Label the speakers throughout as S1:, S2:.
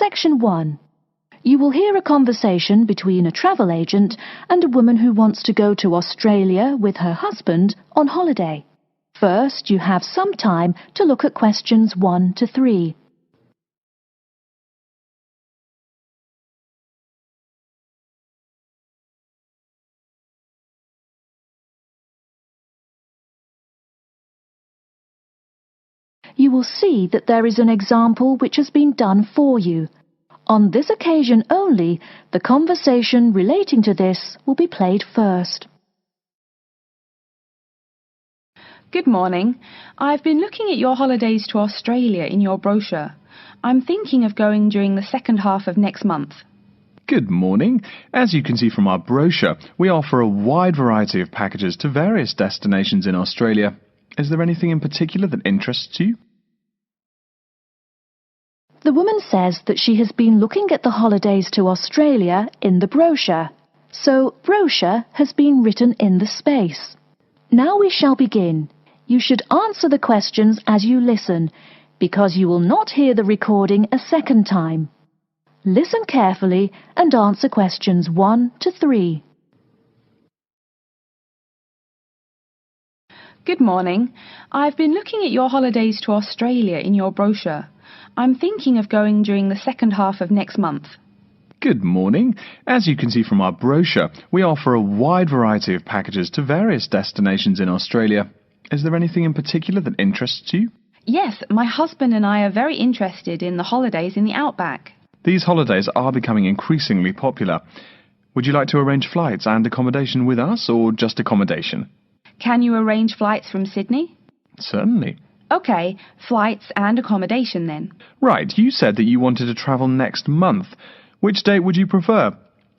S1: Section 1. You will hear a conversation between a travel agent and a woman who wants to go to Australia with her husband on holiday. First, you have some time to look at questions 1 to 3. You will see that there is an example which has been done for you. On this occasion only, the conversation relating to this will be played first.
S2: Good morning. I've been looking at your holidays to Australia in your brochure. I'm thinking of going during the second half of next month.
S3: Good morning. As you can see from our brochure, we offer a wide variety of packages to various destinations in Australia. Is there anything in particular that interests you?
S1: The woman says that she has been looking at the holidays to Australia in the brochure. So, brochure has been written in the space. Now we shall begin. You should answer the questions as you listen, because you will not hear the recording a second time. Listen carefully and answer questions 1 to 3.
S2: Good morning. I've been looking at your holidays to Australia in your brochure. I'm thinking of going during the second half of next month.
S3: Good morning. As you can see from our brochure, we offer a wide variety of packages to various destinations in Australia. Is there anything in particular that interests you?
S2: Yes, my husband and I are very interested in the holidays in the outback.
S3: These holidays are becoming increasingly popular. Would you like to arrange flights and accommodation with us, or just accommodation?
S2: Can you arrange flights from Sydney?
S3: Certainly.
S2: OK, flights and accommodation then.
S3: Right, you said that you wanted to travel next month. Which date would you prefer?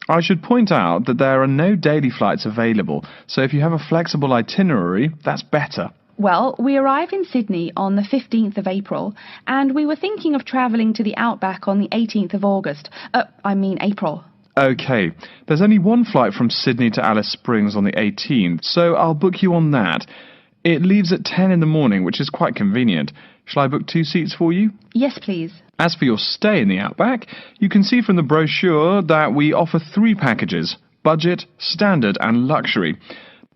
S3: I should point out that there are no daily flights available, so if you have a flexible itinerary, that's better.
S2: Well, we arrive in Sydney on the 15th of April, and we were thinking of travelling to the outback on the 18th of August. April.
S3: OK, there's only one flight from Sydney to Alice Springs on the 18th, so I'll book you on that. It leaves at 10 in the morning, which is quite convenient. Shall I book 2 seats for you?
S2: Yes, please.
S3: As for your stay in the outback, you can see from the brochure that we offer 3 packages: budget, standard and luxury.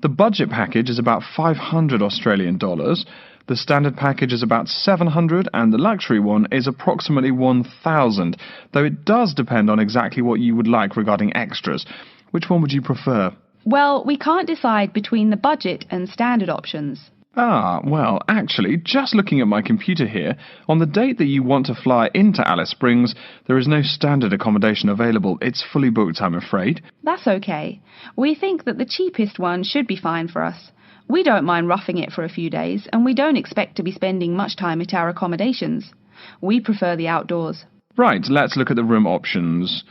S3: The budget package is about $500 Australian dollars, the standard package is about $700 and the luxury one is approximately $1,000, though it does depend on exactly what you would like regarding extras. Which one would you prefer?
S2: Well, we can't decide between the budget and standard options.
S3: Well, actually, just looking at my computer here, on the date that you want to fly into Alice Springs, there is no standard accommodation available. It's fully booked, I'm afraid.
S2: That's okay. We think that the cheapest one should be fine for us. We don't mind roughing it for a few days, and we don't expect to be spending much time at our accommodations. We prefer the outdoors.
S3: Right, let's look at the room options.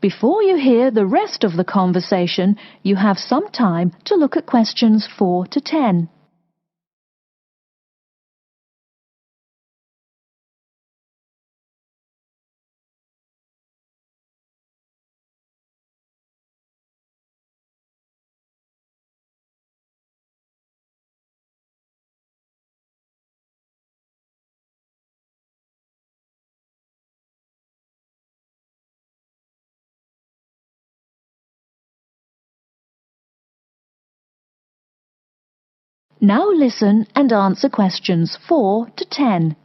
S1: Before you hear the rest of the conversation, you have some time to look at questions 4 to 10. Now listen and answer questions 4 to 10.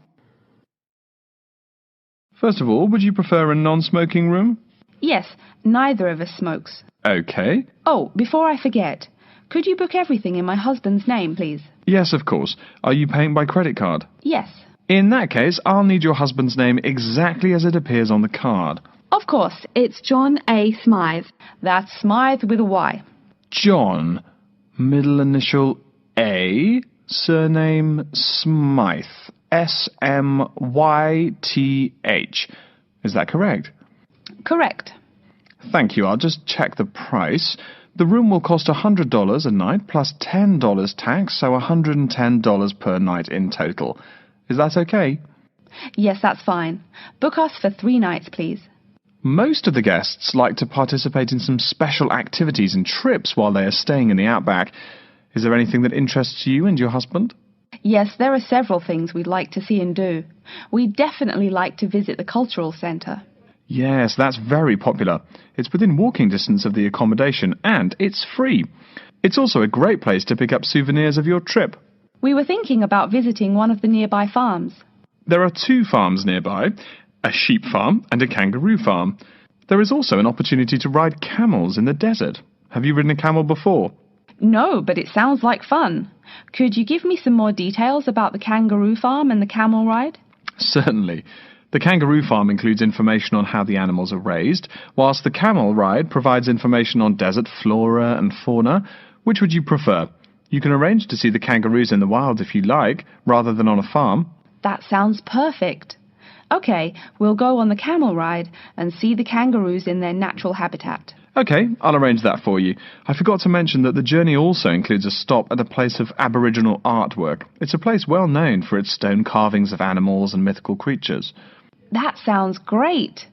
S3: First of all, would you prefer a non-smoking room?
S2: Yes, neither of us smokes.
S3: OK.
S2: Oh, before I forget, could you book everything in my husband's name, please?
S3: Yes, of course. Are you paying by credit card?
S2: Yes.
S3: In that case, I'll need your husband's name exactly as it appears on the card.
S2: Of course, it's John A. Smythe. That's Smythe with a Y.
S3: John, middle initial A, surname Smythe, S-M-Y-T-H. Is that correct?
S2: Correct.
S3: Thank you. I'll just check the price. The room will cost $100 a night plus $10 tax, so $110 per night in total. Is that okay?
S2: Yes, that's fine. Book us for 3 nights, please.
S3: Most of the guests like to participate in some special activities and trips while they are staying in the outback. Is there anything that interests you and your husband?
S2: Yes, there are several things we'd like to see and do. We'd definitely like to visit the cultural centre.
S3: Yes, that's very popular. It's within walking distance of the accommodation and it's free. It's also a great place to pick up souvenirs of your trip.
S2: We were thinking about visiting one of the nearby farms.
S3: There are 2 farms nearby, a sheep farm and a kangaroo farm. There is also an opportunity to ride camels in the desert. Have you ridden a camel before?
S2: No, but it sounds like fun. Could you give me some more details about the kangaroo farm and the camel ride?
S3: Certainly. The kangaroo farm includes information on how the animals are raised, whilst the camel ride provides information on desert flora and fauna. Which would you prefer? You can arrange to see the kangaroos in the wild if you like, rather than on a farm.
S2: That sounds perfect. OK, we'll go on the camel ride and see the kangaroos in their natural habitat.
S3: OK, I'll arrange that for you. I forgot to mention that the journey also includes a stop at a place of Aboriginal artwork. It's a place well known for its stone carvings of animals and mythical creatures.
S2: That sounds great.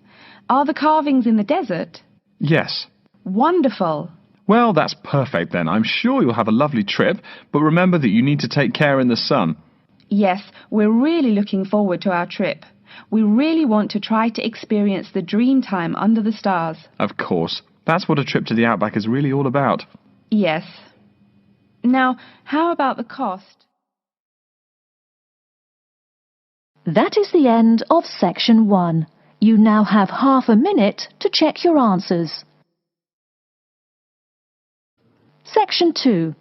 S2: Are the carvings in the desert?
S3: Yes.
S2: Wonderful.
S3: Well, that's perfect then. I'm sure you'll have a lovely trip, but remember that you need to take care in the sun.
S2: Yes, we're really looking forward to our trip. We really want to try to experience the dream time under the stars.
S3: Of course. That's what a trip to the outback is really all about.
S2: Yes. Now, how about the cost?
S1: That is the end of section 1. You now have half a minute to check your answers. Section 2.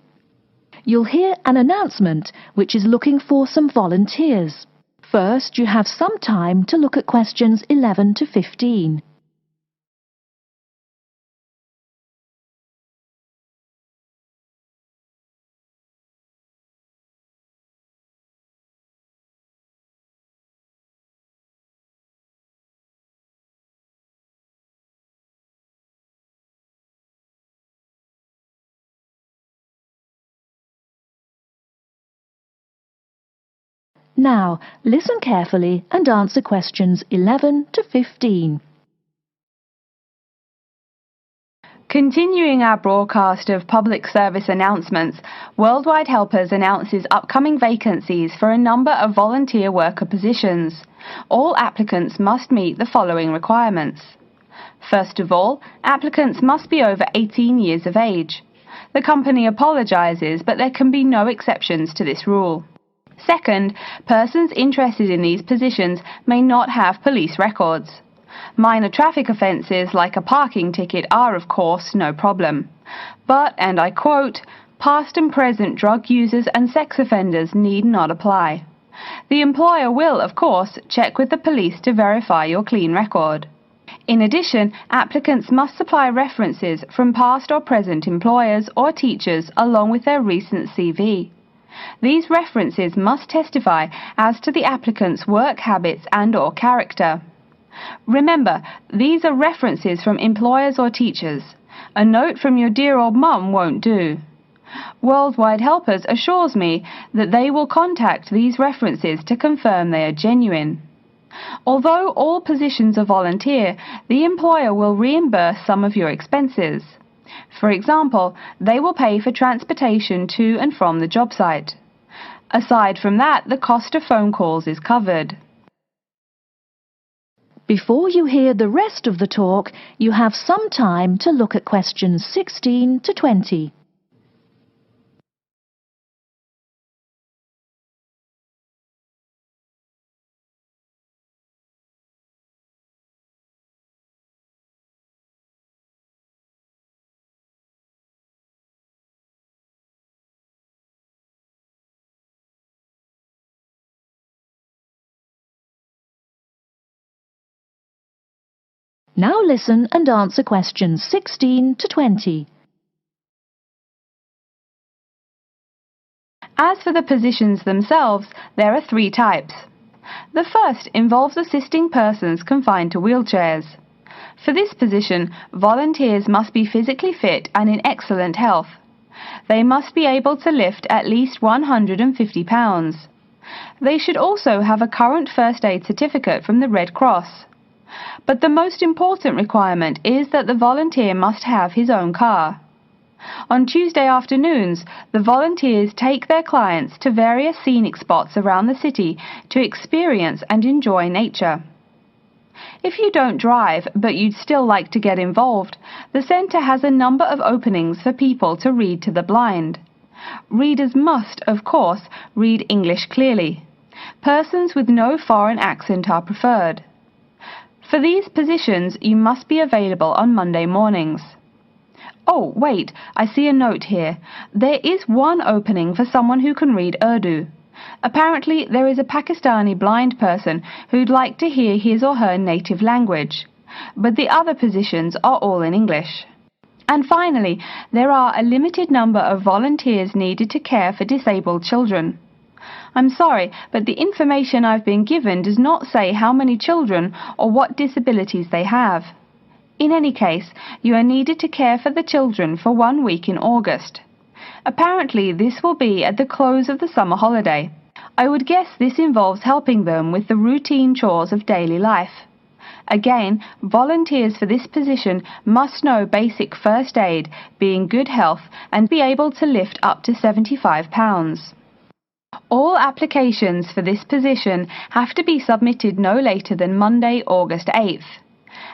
S1: You'll hear an announcement which is looking for some volunteers. First, you have some time to look at questions 11 to 15. Now, listen carefully and answer questions 11 to 15.
S2: Continuing our broadcast of public service announcements, Worldwide Helpers announces upcoming vacancies for a number of volunteer worker positions. All applicants must meet the following requirements. First of all, applicants must be over 18 years of age. The company apologises, but there can be no exceptions to this rule. Second, persons interested in these positions may not have police records. Minor traffic offences like a parking ticket are, of course, no problem. But, and I quote, past and present drug users and sex offenders need not apply. The employer will, of course, check with the police to verify your clean record. In addition, applicants must supply references from past or present employers or teachers along with their recent CV. These references must testify as to the applicant's work habits and/or character. Remember, these are references from employers or teachers. A note from your dear old mum won't do. Worldwide Helpers assures me that they will contact these references to confirm they are genuine. Although all positions are volunteer, the employer will reimburse some of your expenses. For example, they will pay for transportation to and from the job site. Aside from that, the cost of phone calls is covered.
S1: Before you hear the rest of the talk, you have some time to look at questions 16 to 20. Now listen and answer questions 16 to 20.
S2: As for the positions themselves, there are 3 types. The first involves assisting persons confined to wheelchairs. For this position, volunteers must be physically fit and in excellent health. They must be able to lift at least 150 pounds. They should also have a current first aid certificate from the Red Cross. But the most important requirement is that the volunteer must have his own car. On Tuesday afternoons, the volunteers take their clients to various scenic spots around the city to experience and enjoy nature. If you don't drive, but you'd still like to get involved, the centre has a number of openings for people to read to the blind. Readers must, of course, read English clearly. Persons with no foreign accent are preferred. For these positions, you must be available on Monday mornings. Oh, wait, I see a note here. There is one opening for someone who can read Urdu. Apparently, there is a Pakistani blind person who'd like to hear his or her native language, but the other positions are all in English. And finally, there are a limited number of volunteers needed to care for disabled children. I'm sorry, but the information I've been given does not say how many children or what disabilities they have. In any case, you are needed to care for the children for 1 week in August. Apparently, this will be at the close of the summer holiday. I would guess this involves helping them with the routine chores of daily life. Again, volunteers for this position must know basic first aid, be in good health, and be able to lift up to 75 pounds. All applications for this position have to be submitted no later than Monday, August 8th.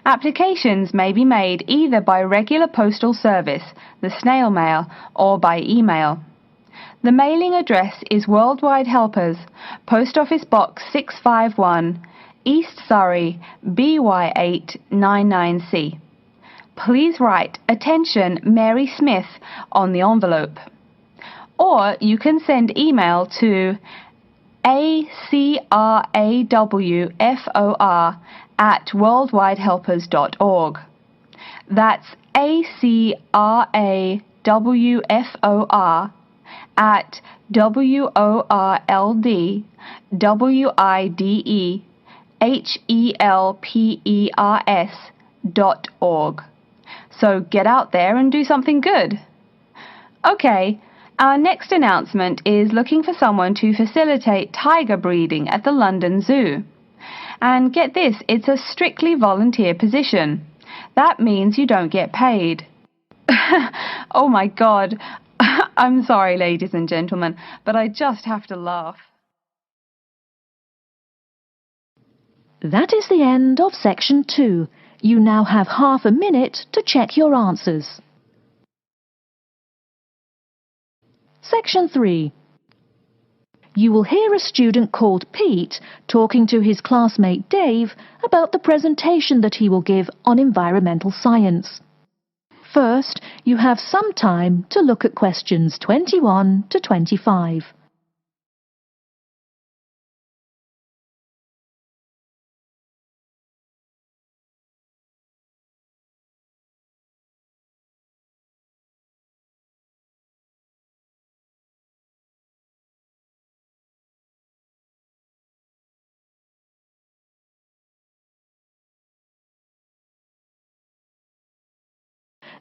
S2: Applications may be made either by regular postal service, the snail mail, or by email. The mailing address is Worldwide Helpers, Post Office Box 651, East Surrey, BY8 99C. Please write "Attention Mary Smith" on the envelope. Or you can send email to acrawfor@worldwidehelpers.org. That's acrawforWordWideHelpers.org. So get out there and do something good. Okay. Our next announcement is looking for someone to facilitate tiger breeding at the London Zoo. And get this, it's a strictly volunteer position. That means you don't get paid. Oh my God. I'm sorry, ladies and gentlemen, but I just have to laugh.
S1: That is the end of section 2. You now have half a minute to check your answers. Section 3. You will hear a student called Pete talking to his classmate Dave about the presentation that he will give on environmental science. First, you have some time to look at questions 21 to 25.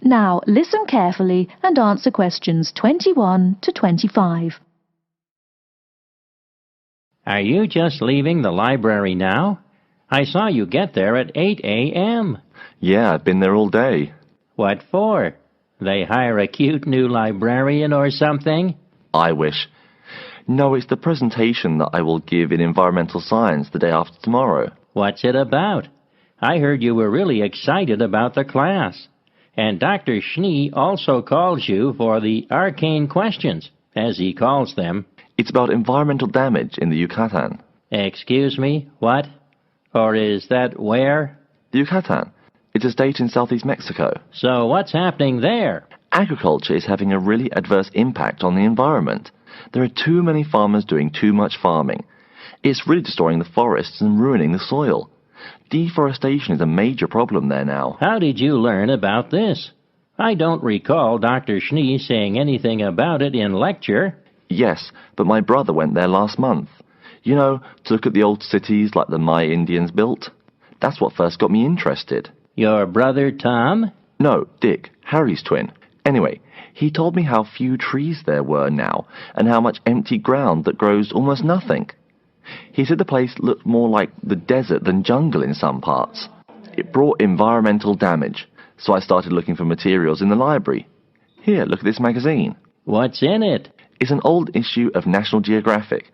S1: Now listen carefully and answer questions 21 to 25.
S4: Are you just leaving the library now? I saw you get there at 8 a.m.
S5: Yeah, I've been there all day.
S4: What for? They hire a cute new librarian or something?
S5: I wish. No, it's the presentation that I will give in environmental science the day after tomorrow.
S4: What's it about? I heard you were really excited about the class. And Dr. Schnee also calls you for the arcane questions, as he calls them.
S5: It's about environmental damage in the Yucatan.
S4: Excuse me, what? Or is that where?
S5: The Yucatan. It's a state in southeast Mexico.
S4: So what's happening there?
S5: Agriculture is having a really adverse impact on the environment. There are too many farmers doing too much farming. It's really destroying the forests and ruining the soil. Deforestation is a major problem there now.
S4: How did you learn about this? I don't recall Dr. Schnee saying anything about it in lecture.
S5: Yes, but my brother went there last month. You know, to look at the old cities like the Maya Indians built. That's what first got me interested.
S4: Your brother Tom?
S5: No, Dick, Harry's twin. Anyway, he told me how few trees there were now, and how much empty ground that grows almost nothing. He said the place looked more like the desert than jungle in some parts. It brought environmental damage, so I started looking for materials in the library. Here, look at this magazine.
S4: What's in it?
S5: It's an old issue of National Geographic.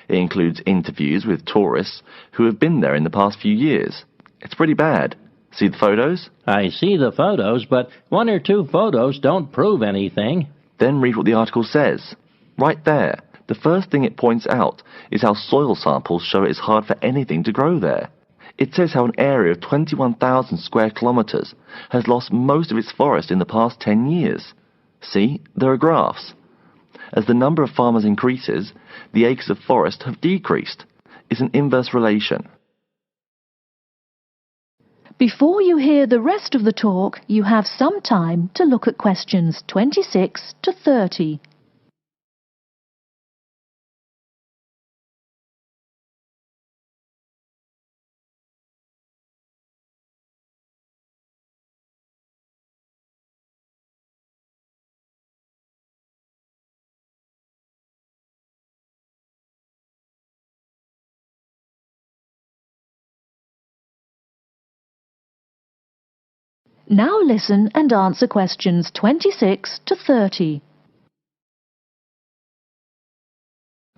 S5: It includes interviews with tourists who have been there in the past few years. It's pretty bad. See the photos?
S4: I see the photos, but one or two photos don't prove anything.
S5: Then read what the article says. Right there. The first thing it points out is how soil samples show it is hard for anything to grow there. It says how an area of 21,000 square kilometres has lost most of its forest in the past 10 years. See, there are graphs. As the number of farmers increases, the acres of forest have decreased. It's an inverse relation.
S1: Before you hear the rest of the talk, you have some time to look at questions 26 to 30. Now listen and answer questions 26 to 30.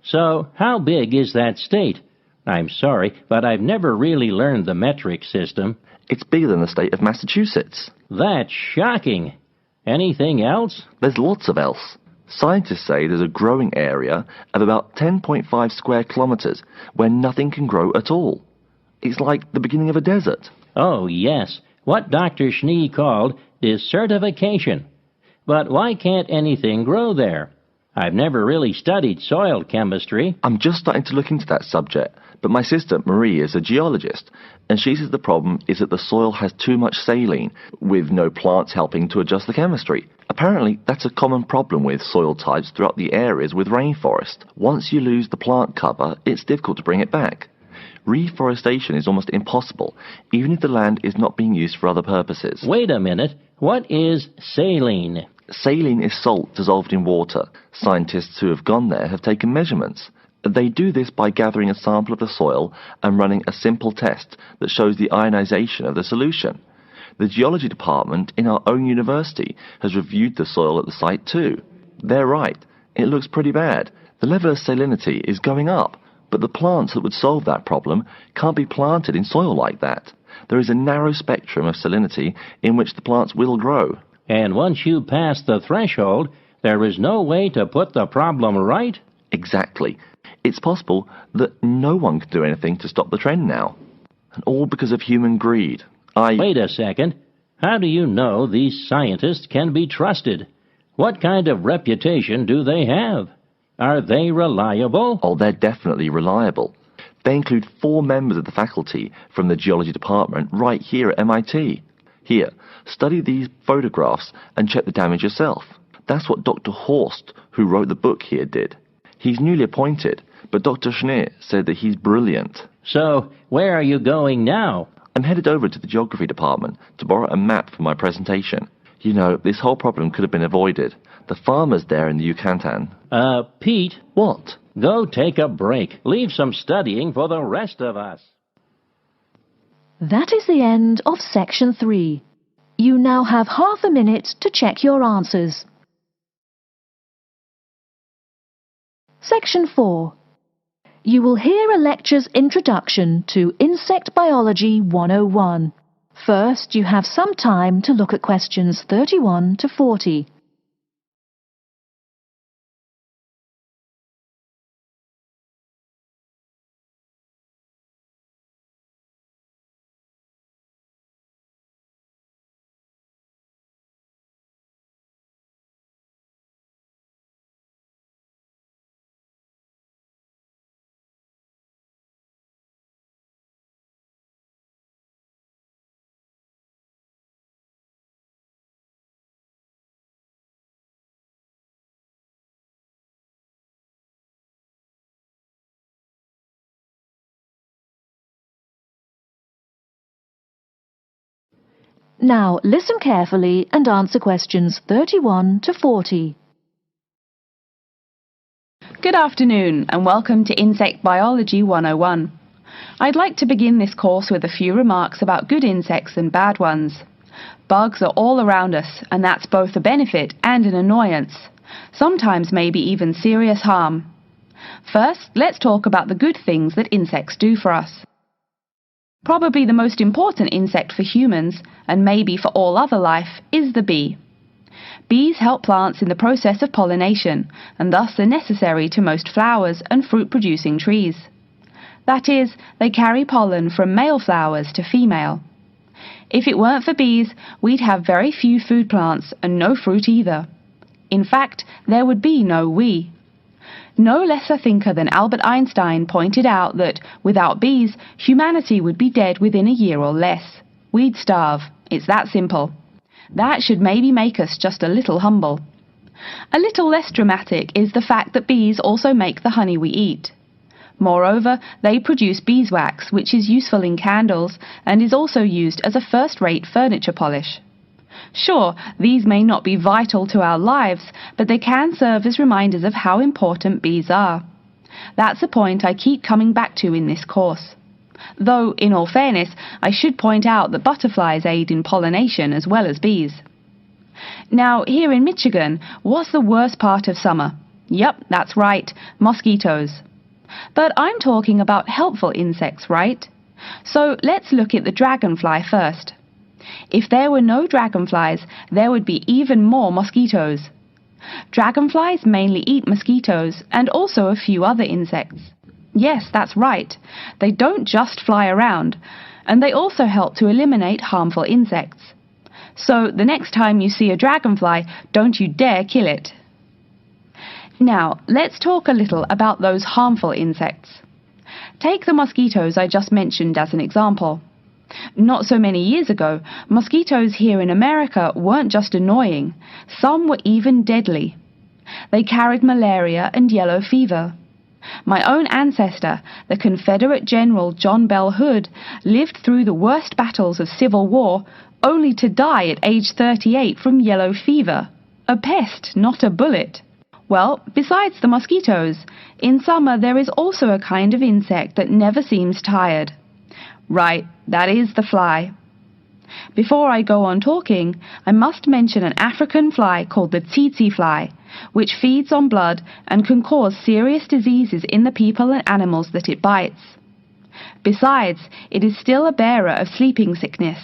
S4: So, how big is that state? I'm sorry, but I've never really learned the metric system.
S5: It's bigger than the state of Massachusetts.
S4: That's shocking. Anything else?
S5: There's lots of else. Scientists say there's a growing area of about 10.5 square kilometres where nothing can grow at all. It's like the beginning of a desert.
S4: Oh, yes. What Dr. Schnee called desertification. But why can't anything grow there? I've never really studied soil chemistry.
S5: I'm just starting to look into that subject, but my sister Marie is a geologist, and she says the problem is that the soil has too much saline, with no plants helping to adjust the chemistry. Apparently, that's a common problem with soil types throughout the areas with rainforest. Once you lose the plant cover, it's difficult to bring it back. Reforestation is almost impossible, even if the land is not being used for other purposes.
S4: Wait a minute. What is saline?
S5: Saline is salt dissolved in water. Scientists who have gone there have taken measurements. They do this by gathering a sample of the soil and running a simple test that shows the ionization of the solution. The geology department in our own university has reviewed the soil at the site too. They're right. It looks pretty bad. The level of salinity is going up. But the plants that would solve that problem can't be planted in soil like that. There is a narrow spectrum of salinity in which the plants will grow.
S4: And once you pass the threshold, there is no way to put the problem right?
S5: Exactly. It's possible that no one can do anything to stop the trend now. And all because of human greed.
S4: Wait a second. How do you know these scientists can be trusted? What kind of reputation do they have? Are they reliable?
S5: Oh, they're definitely reliable. They include 4 members of the faculty from the geology department right here at MIT. Here, study these photographs and check the damage yourself. That's what Dr. Horst, who wrote the book here, did. He's newly appointed, but Dr. Schnee said that he's brilliant.
S4: So, where are you going now?
S5: I'm headed over to the geography department to borrow a map for my presentation. You know, this whole problem could have been avoided. The farmers there in the Yucatan.
S4: Pete.
S5: What?
S4: Go take a break. Leave some studying for the rest of us.
S1: That is the end of section 3. You now have half a minute to check your answers. Section 4. You will hear a lecture's introduction to Insect Biology 101. First, you have some time to look at questions 31 to 40. Now listen carefully and answer questions 31 to 40.
S2: Good afternoon and welcome to Insect Biology 101. I'd like to begin this course with a few remarks about good insects and bad ones. Bugs are all around us, and that's both a benefit and an annoyance, sometimes maybe even serious harm. First, let's talk about the good things that insects do for us. Probably the most important insect for humans, and maybe for all other life, is the bee. Bees help plants in the process of pollination, and thus are necessary to most flowers and fruit-producing trees. That is, they carry pollen from male flowers to female. If it weren't for bees, we'd have very few food plants and no fruit either. In fact, there would be no we. No less a thinker than Albert Einstein pointed out that, without bees, humanity would be dead within a year or less. We'd starve. It's that simple. That should maybe make us just a little humble. A little less dramatic is the fact that bees also make the honey we eat. Moreover, they produce beeswax, which is useful in candles and is also used as a first-rate furniture polish. Sure, these may not be vital to our lives, but they can serve as reminders of how important bees are. That's a point I keep coming back to in this course. Though, in all fairness, I should point out that butterflies aid in pollination as well as bees. Now, here in Michigan, what's the worst part of summer? Yep, that's right, mosquitoes. But I'm talking about helpful insects, right? So let's look at the dragonfly first. If there were no dragonflies, there would be even more mosquitoes. Dragonflies mainly eat mosquitoes and also a few other insects. Yes, that's right. They don't just fly around, and they also help to eliminate harmful insects. So the next time you see a dragonfly, don't you dare kill it. Now, let's talk a little about those harmful insects. Take the mosquitoes I just mentioned as an example. Not so many years ago, mosquitoes here in America weren't just annoying, some were even deadly. They carried malaria and yellow fever. My own ancestor, the Confederate General John Bell Hood, lived through the worst battles of Civil War, only to die at age 38 from yellow fever. A pest, not a bullet. Well, besides the mosquitoes, in summer there is also a kind of insect that never seems tired. Right, that is the fly. Before I go on talking, I must mention an African fly called the tsetse fly, which feeds on blood and can cause serious diseases in the people and animals that it bites. Besides, it is still a bearer of sleeping sickness,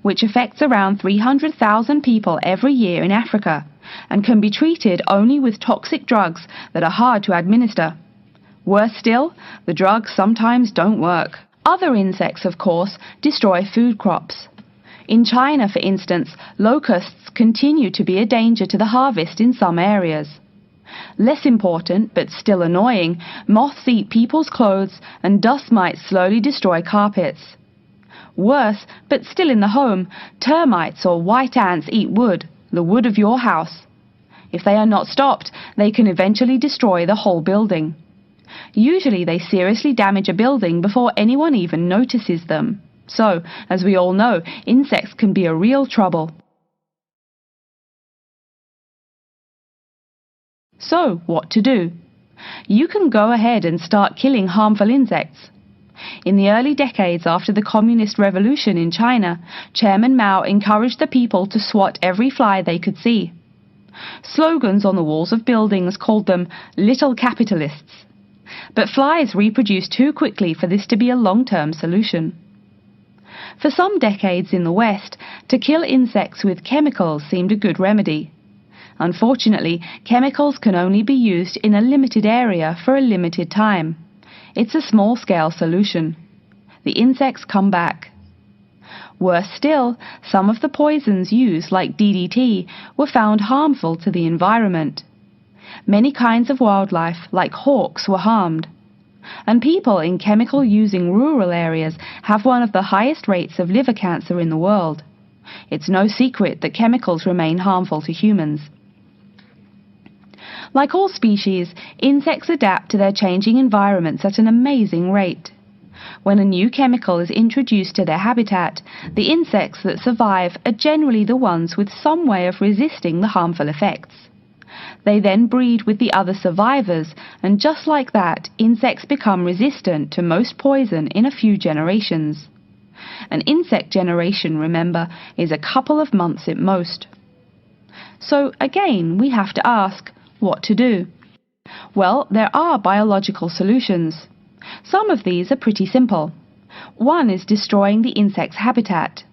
S2: which affects around 300,000 people every year in Africa, and can be treated only with toxic drugs that are hard to administer. Worse still, the drugs sometimes don't work. Other insects, of course, destroy food crops. In China, for instance, locusts continue to be a danger to the harvest in some areas. Less important, but still annoying, moths eat people's clothes and dust mites slowly destroy carpets. Worse, but still in the home, termites or white ants eat wood, the wood of your house. If they are not stopped, they can eventually destroy the whole building. Usually they seriously damage a building before anyone even notices them. So, as we all know, insects can be a real trouble. So, what to do? You can go ahead and start killing harmful insects. In the early decades after the Communist Revolution in China, Chairman Mao encouraged the people to swat every fly they could see. Slogans on the walls of buildings called them little capitalists. But flies reproduce too quickly for this to be a long-term solution. For some decades in the West, to kill insects with chemicals seemed a good remedy. Unfortunately, chemicals can only be used in a limited area for a limited time. It's a small-scale solution. The insects come back. Worse still, some of the poisons used, like DDT, were found harmful to the environment. Many kinds of wildlife, like hawks, were harmed. And people in chemical-using rural areas have one of the highest rates of liver cancer in the world. It's no secret that chemicals remain harmful to humans. Like all species, insects adapt to their changing environments at an amazing rate. When a new chemical is introduced to their habitat, the insects that survive are generally the ones with some way of resisting the harmful effects. They then breed with the other survivors, and just like that, insects become resistant to most poison in a few generations. An insect generation, remember, is a couple of months at most. So again, we have to ask, what to do? Well, there are biological solutions. Some of these are pretty simple. One is destroying the insect's habitat.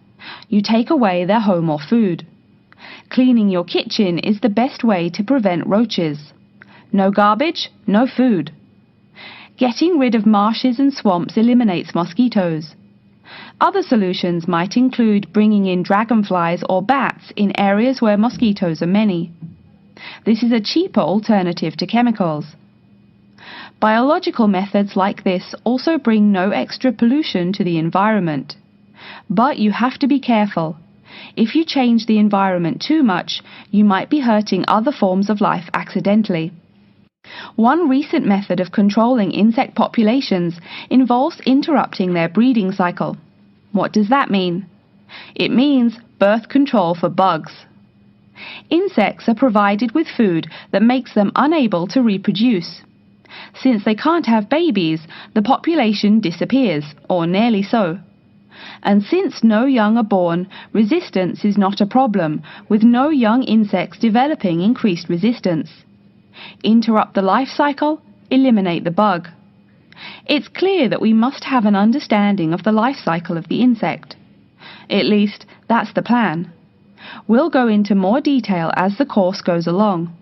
S2: You take away their home or food. Cleaning your kitchen is the best way to prevent roaches. No garbage, no food. Getting rid of marshes and swamps eliminates mosquitoes. Other solutions might include bringing in dragonflies or bats in areas where mosquitoes are many. This is a cheaper alternative to chemicals. Biological methods like this also bring no extra pollution to the environment. But you have to be careful. If you change the environment too much, you might be hurting other forms of life accidentally. One recent method of controlling insect populations involves interrupting their breeding cycle. What does that mean? It means birth control for bugs. Insects are provided with food that makes them unable to reproduce. Since they can't have babies, the population disappears, or nearly so. And since no young are born, resistance is not a problem, with no young insects developing increased resistance. Interrupt the life cycle, eliminate the bug. It's clear that we must have an understanding of the life cycle of the insect. At least, that's the plan. We'll go into more detail as the course goes along.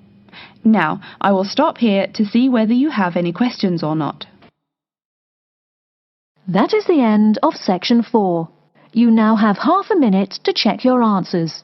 S2: Now, I will stop here to see whether you have any questions or not.
S1: That is the end of section 4. You now have half a minute to check your answers.